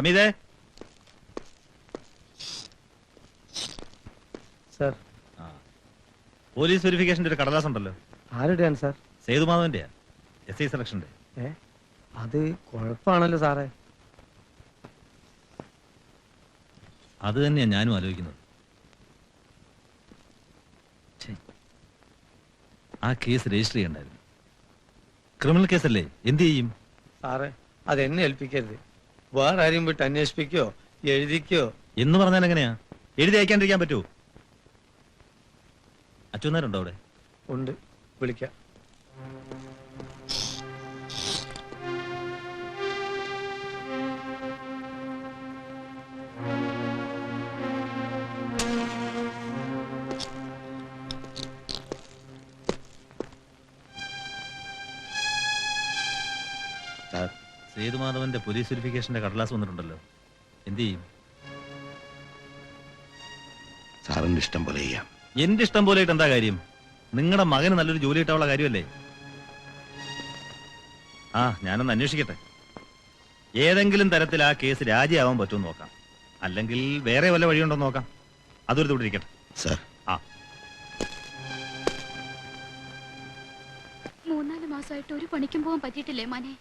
ഹമീദേ sir, police വെരിഫിക്കേഷന്റെ ഒരു കടലാസ് ഉണ്ടല്ലോ. ആരുടെയാണ് സാർ? സേതുമാധവന്റെയാ, SI സെലക്ഷന്റെ. അത് കുഴപ്പമാണല്ലോ സാറേ. അത് തന്നെയാ ഞാനും ആലോചിക്കുന്നത്. ആ കേസ് രജിസ്റ്റർ ചെയ്യണ്ടായിരുന്നു. ക്രിമിനൽ കേസല്ലേ, എന്ത് ചെയ്യും? സാറേ, അതെന്നെ ഏൽപ്പിക്കരുത്. വേറെ ആരെയും വിട്ട് അന്വേഷിപ്പിക്കോ എഴുതിക്കോ എന്ന് പറഞ്ഞാൽ എങ്ങനെയാ? എഴുതി അയക്കാണ്ടിരിക്കാൻ പറ്റുമോ? അച്ഛനാരുണ്ടോ അവിടെ? ഉണ്ട്, വിളിക്കാം. സേതുമാധവന്റെ പോലീസ് വെരിഫിക്കേഷന്റെ കടലാസ് വന്നിട്ടുണ്ടല്ലോ, എന്ത് ചെയ്യും? സാറിന്റെ ഇഷ്ടം പോലെ ചെയ്യാം. എന്റെ ഇഷ്ടം പോലെ എന്താ കാര്യം? നിങ്ങളുടെ മകന് നല്ലൊരു ജോലി കിട്ടാനുള്ള കാര്യമല്ലേ? ഞാനൊന്ന് അന്വേഷിക്കട്ടെ. ഏതെങ്കിലും തരത്തിൽ ആ കേസ് രാജിയാവാൻ പറ്റുമെന്ന് നോക്കാം, അല്ലെങ്കിൽ വേറെ വല്ല വഴിയുണ്ടോ നോക്കാം. അതൊരു തുടരിക്കട്ടെ സർ. 3-4 മാസമായിട്ട് ഒരു പണിക്കും പോകാൻ പറ്റിയിട്ടില്ലേ മോനെ?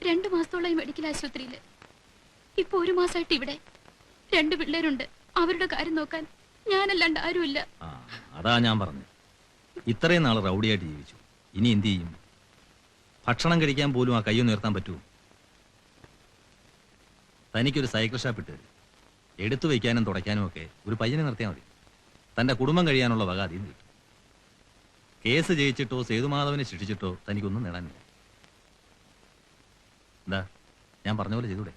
2 മാസത്തോളം മെഡിക്കൽ ആശുപത്രിയില്, ഇപ്പൊ 1 മാസമായിട്ട് ഇവിടെ. 2 പിള്ളേരുണ്ട്, അവരുടെ കാര്യം നോക്കാൻ ഞാനല്ലാണ്ട് ആരുമില്ല. അതാ ഞാൻ പറഞ്ഞു, ഇത്രയും നാൾ റൗഡിയായിട്ട് ജീവിച്ചു, ഇനി എന്ത് ചെയ്യും? ഭക്ഷണം കഴിക്കാൻ പോലും ആ കയ്യൊന്ന് ഉയർത്താൻ പറ്റുമോ? തനിക്കൊരു സൈക്കിൾ ഷാപ്പ് ഇട്ട് എടുത്തു വയ്ക്കാനും തുടയ്ക്കാനും ഒക്കെ ഒരു പയ്യനെ നിർത്തിയാൽ മതി. തന്റെ കുടുംബം കഴിയാനുള്ള വക അതിൽ കിട്ടും. കേസ് ജയിച്ചിട്ടോ സേതുമാധവനെ ശിക്ഷിച്ചിട്ടോ തനിക്കൊന്നും നേടാനില്ല. എന്താ ഞാൻ പറഞ്ഞ പോലെ ചെയ്തൂടെ?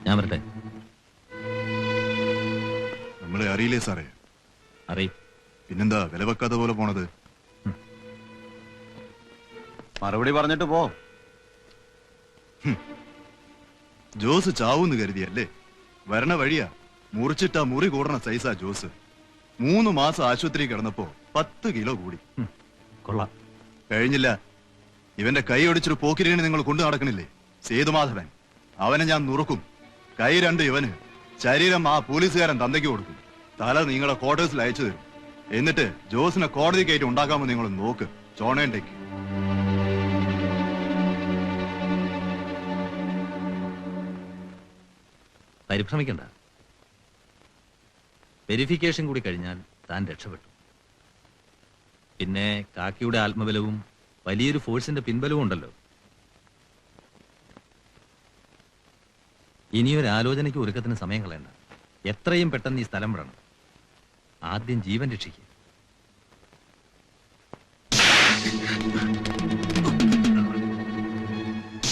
ഞാൻ വരട്ടെ? നമ്മളെ അറിയില്ലേ സാറേ? അറിയും. പിന്നെന്താ വില വെക്കാത്ത പോലെ പോണത്? മറുപടി പറഞ്ഞിട്ട് പോ. ജോസ് ചാവൂന്ന് കരുതിയല്ലേ? വരണ വഴിയാ മുറിച്ചിട്ടാ മുറി കൂടണ സൈസാ ജോസ്. 3 മാസം ആശുപത്രി കിടന്നപ്പോ 10 കിലോ കൂടി. കൊള്ളാം. കഴിഞ്ഞില്ല, ഇവന്റെ കൈ ഒടിച്ചൊരു പോക്കിരിനെ നിങ്ങൾ കൊണ്ടു നടക്കണില്ലേ? സേതുമാധവൻ, അവനെ ഞാൻ നുറുക്കും. കൈ 2 ഇവന്, ശരീരം ആ പോലീസുകാരൻ തന്തയ്ക്ക് കൊടുക്കും. തല നിങ്ങളെ ക്വാർട്ടേഴ്സിൽ അയച്ചു തരും. എന്നിട്ട് ജോസിനെ കോടതി കയറ്റി ഉണ്ടാക്കാമോ നിങ്ങൾ നോക്ക്. ചോണേണ്ടേക്ക് പരിഭ്രമിക്കണ്ട. വെരിഫിക്കേഷൻ കൂടി കഴിഞ്ഞാൽ താൻ രക്ഷപ്പെട്ടു. പിന്നെ കാക്കിയുടെ ആത്മബലവും വലിയൊരു ഫോഴ്സിന്റെ പിൻബലവും ഉണ്ടല്ലോ. ഇനിയൊരു ആലോചനയ്ക്ക് ഒരുക്കത്തിന് സമയം കളയണ്ട. എത്രയും പെട്ടെന്ന് ഈ സ്ഥലം വിടണം. ആദ്യം ജീവൻ രക്ഷിക്കുക.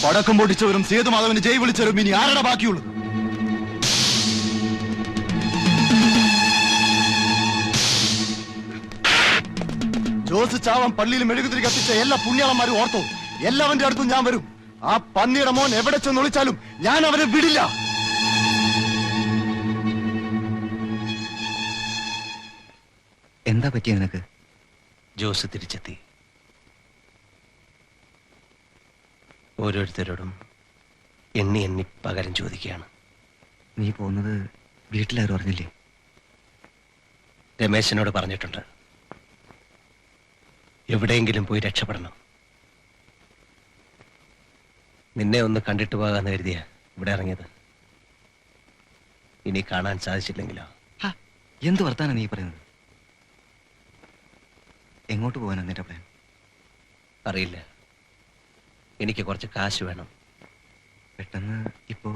പടക്കം പൊട്ടിച്ചവരും സേതുമാധവന് ജയ് വിളിച്ചവരും ഇനി ആരുടെ ബാക്കിയുള്ളത്? ജോസ് ചാവൻ പള്ളിയിൽ മെഴുകുതിരി കത്തിച്ച എല്ലാ പുണ്യാളന്മാരും ഓർത്തോ, എല്ലാവന്റെ അടുത്തും ഞാൻ വരും. ആ പന്നിയുടെ മോൻ എവിടെ ചെന്ന് ഒളിച്ചാലും ഞാൻ അവനെ വിടില്ല. എന്താ പറ്റിയ നിനക്ക്? ജോസ് തിരിച്ചെത്തി. ഓരോരുത്തരോടും എണ്ണി പകരം ചോദിക്കുകയാണ്. നീ പോകുന്നത് വീട്ടിലാരും അറിഞ്ഞില്ലേ? രമേശനോട് പറഞ്ഞിട്ടുണ്ട്, എവിടെയെങ്കിലും പോയി രക്ഷപ്പെടണം. നിന്നെ ഒന്ന് കണ്ടിട്ട് പോകാന്ന് കരുതിയ ഇവിടെ ഇറങ്ങിയത്. ഇനി കാണാൻ സാധിച്ചില്ലെങ്കിലോ? എന്ത് വർത്താനാ നീ പറയുന്നത്? എങ്ങോട്ട് പോകാനാ നിന്റെ പ്ലാൻ? അറിയില്ല. എനിക്ക് കുറച്ച് കാശ് വേണം. പെട്ടെന്ന് ഇപ്പോ?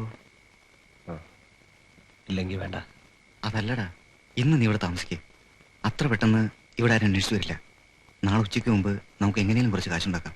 ഇല്ലെങ്കിൽ വേണ്ട. അതല്ലടാ, ഇന്ന് നീ ഇവിടെ താമസിക്കേ. അത്ര പെട്ടെന്ന് ഇവിടെ ആരും അന്വേഷിച്ചു വരില്ല. നാളെ ഉച്ചയ്ക്ക് മുമ്പ് നമുക്ക് എങ്ങനെയും കുറച്ച് കാശുണ്ടാക്കാം.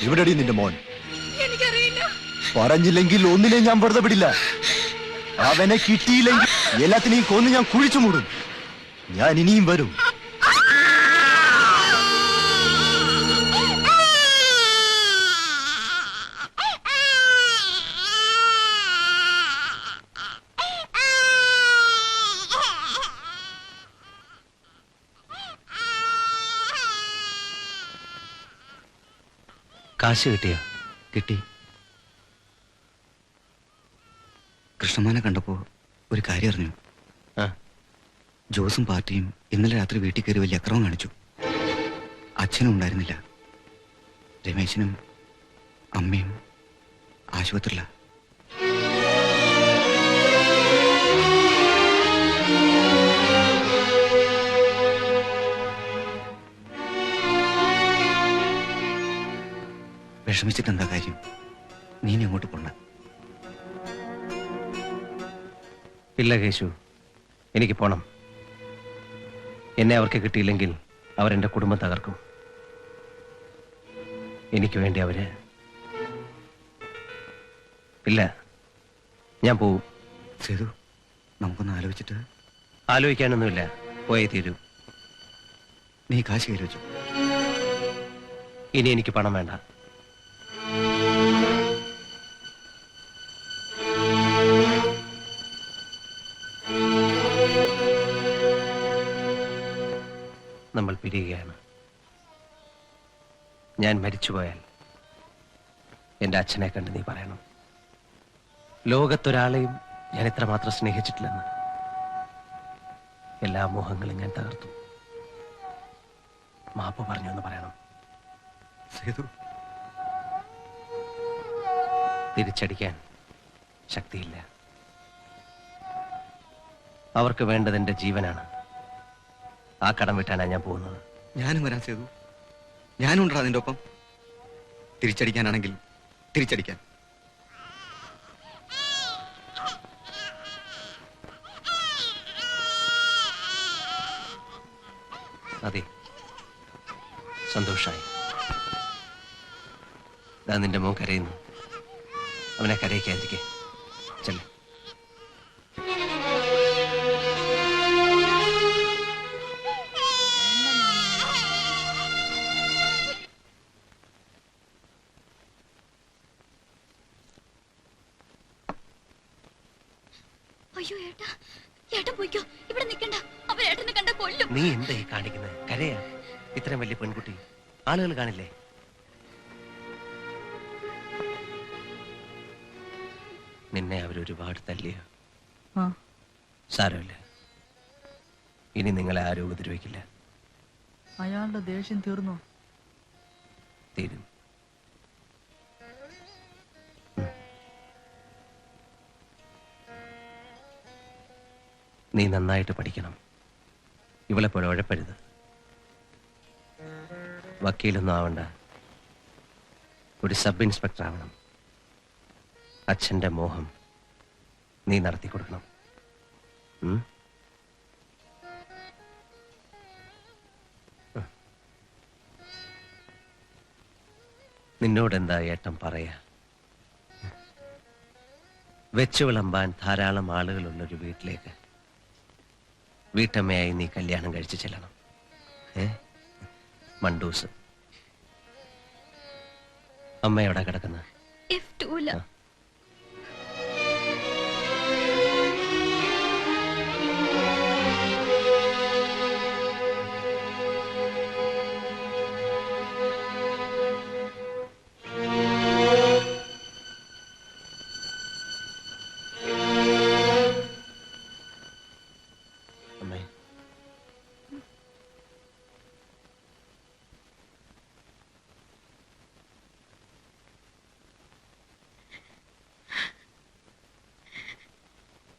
ഇവിടെടി നിന്റെ മോൻ? എനിക്കറിയില്ല. പറഞ്ഞില്ലെങ്കിൽ ഒന്നിനെ ഞാൻ വെറുതെ വിടില്ല. അവനെ കിട്ടിയില്ലെങ്കിൽ എല്ലാത്തിനെയും കൊന്ന് ഞാൻ കുഴിച്ചു മൂടും. ഞാൻ ഇനിയും വരും. കാശ് കിട്ടിയോ? കിട്ടി. കൃഷ്ണമാനെ കണ്ടപ്പോ ഒരു കാര്യം അറിഞ്ഞു. ആ, ജോസും പാർട്ടിയും ഇന്നലെ രാത്രി വീട്ടിൽ കയറി വലിയ അക്രമം കാണിച്ചു. അച്ഛനും ഉണ്ടായിരുന്നില്ല. രമേശനും അമ്മയും ആശുപത്രിയില. വിഷമിച്ചിട്ട് എന്താ കാര്യം? നീ ഇനി അങ്ങോട്ട് പോണ്ട. ഇല്ല കേശു, എനിക്ക് പോണം. എന്നെ അവർക്ക് കിട്ടിയില്ലെങ്കിൽ അവരെന്റെ കുടുംബം തകർക്കും. എനിക്ക് വേണ്ടി അവര് ഇല്ല, ഞാൻ പോവും. സേതു, നമുക്കൊന്ന് ആലോചിച്ചിട്ട്. ആലോചിക്കാനൊന്നുമില്ല, പോയേ തീരൂ. നീ കാശ് കയ്യിൽ വെച്ചു. ഇനി എനിക്ക് പണം വേണ്ട. നമ്മൾ പിരിയുകയാണ്. ഞാൻ മരിച്ചുപോയാൽ എൻ്റെ അച്ഛനെ കണ്ട് നീ പറയണം, ലോകത്തൊരാളെയും ഞാൻ ഇത്രമാത്രം സ്നേഹിച്ചിട്ടില്ലെന്ന്. എല്ലാ മോഹങ്ങളും ഞാൻ തകർത്തു. മാപ്പ് പറഞ്ഞു എന്ന് പറയണം. സേതു, തിരിച്ചടിക്കാൻ ശക്തിയില്ല. അവർക്ക് വേണ്ടത് എൻ്റെ ജീവനാണ്. ആ കടം വിട്ടാനാണ് ഞാൻ പോകുന്നത്. ഞാനും വരാൻ സേതു. ഞാനും ഉണ്ടാ നിന്റെ ഒപ്പം. തിരിച്ചടിക്കാനാണെങ്കിൽ തിരിച്ചടിക്കാൻ. അതെ, സന്തോഷായി. ഞാൻ നിന്റെ മോൻ കരയുന്നു. അവനെ കരയിക്കാതിരിക്കെ. ചെല്ലേ. അയ്യോ ഏട്ടാ, ഏട്ടൻ പോയിക്കോ, ഇവിടെ നിൽക്കണ്ട. അവർ ഏട്ടനെ കണ്ട കൊല്ലും. നീ എന്താ ഈ കാണിക്കുന്നത്? കരയാ? ഇത്രയും വലിയ പെൺകുട്ടി ആളുകൾ കാണില്ലേ? നിന്നെ അവരൊരുപാട് തല്ലിയോ? സാരമില്ല, ഇനി നിങ്ങളെ ആരും ഉപദ്രവിക്കില്ല. അയാളുടെ ദേഷ്യം തീർന്നോ? തീരും. നീ നന്നായിട്ട് പഠിക്കണം. ഇവളെ പോലെ ഉഴപ്പരുത്. വക്കീലൊന്നും ആവണ്ട, ഒരു സബ് ഇൻസ്പെക്ടർ ആവണം. അച്ഛൻ്റെ മോഹം നീ നടത്തി കൊടുക്കണം. നിന്നോടെന്താ ഏട്ടൻ പറയാ? വെച്ചു വിളമ്പാൻ ധാരാളം ആളുകളുള്ളൊരു വീട്ടിലേക്ക് വീട്ടമ്മയായി നീ കല്യാണം കഴിച്ച് ചെല്ലണം. മണ്ടൂസ്. അമ്മ എവിടെ കിടക്കുന്ന? F2 അമ്മേ,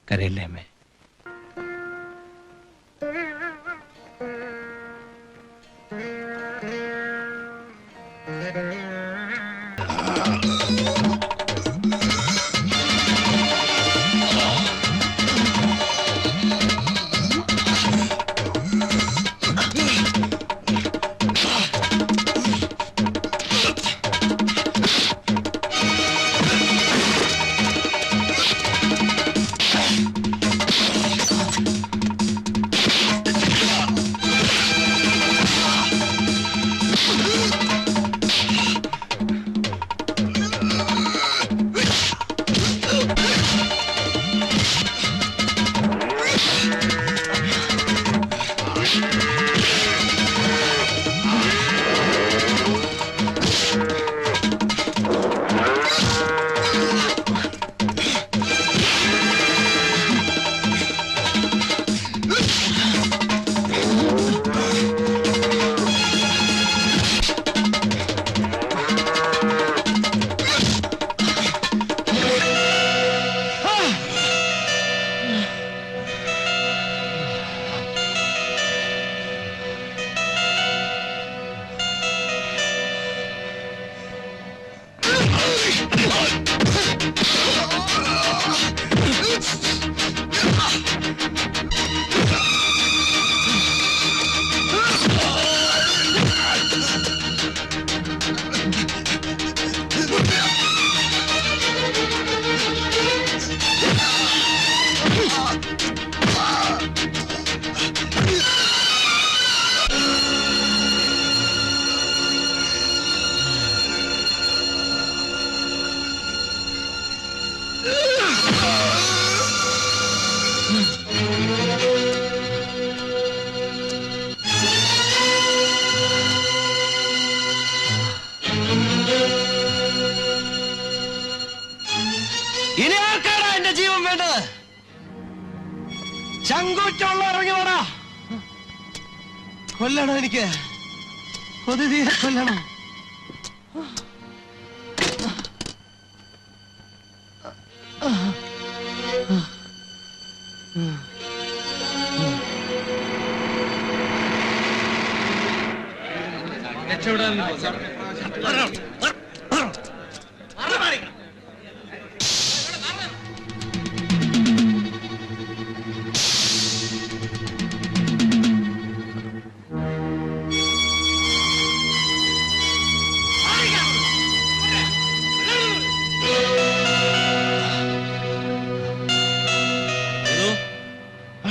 കരയില്ലേ അമ്മേ? ചങ്കൂറ്റുള്ള ഇറങ്ങി വേടാ. കൊല്ലണം എനിക്ക്, കൊതി തീരെ കൊല്ലണം.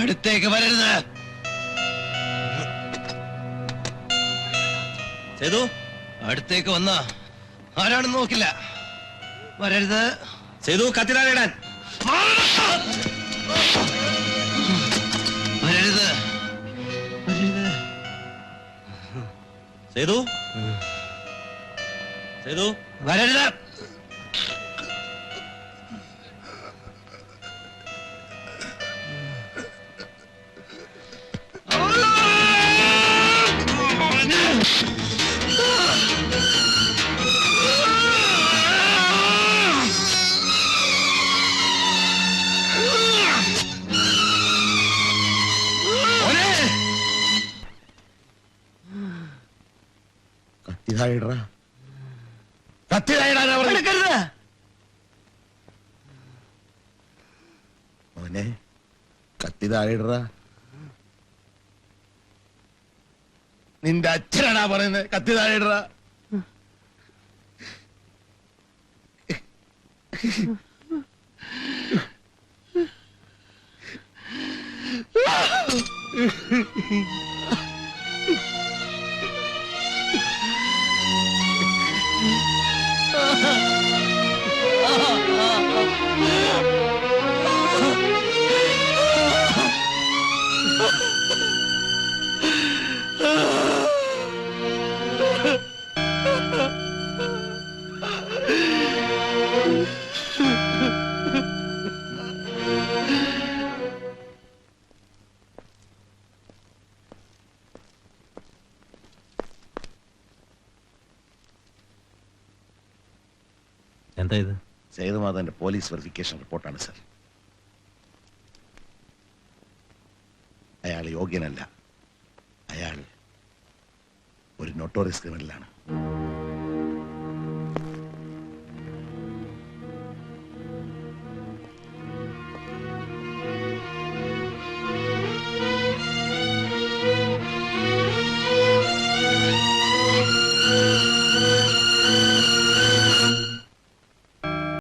അടുത്തേക്ക് വരരുത്. സേതു, അടുത്തേക്ക് വന്ന ആരാണെന്ന് നോക്കില്ല. വരരുത്. സേതു, കത്തിലാലിടാൻ വരരുത്. വരരുത്. സേതു, സേതു, വരരുത്. മോനെ കത്തി താഴെയിട. നിന്റെ അച്ഛനാണാ പറയുന്നത് കത്തി താഴെയിട. എന്താ ഇത്? സേതുമാധവന്റെ പോലീസ് വെറിഫിക്കേഷൻ റിപ്പോർട്ടാണ് സർ. അയാൾ യോഗ്യനല്ല. അയാൾ ഒരു നൊട്ടോറിയസ് ക്രിമിനലാണ്.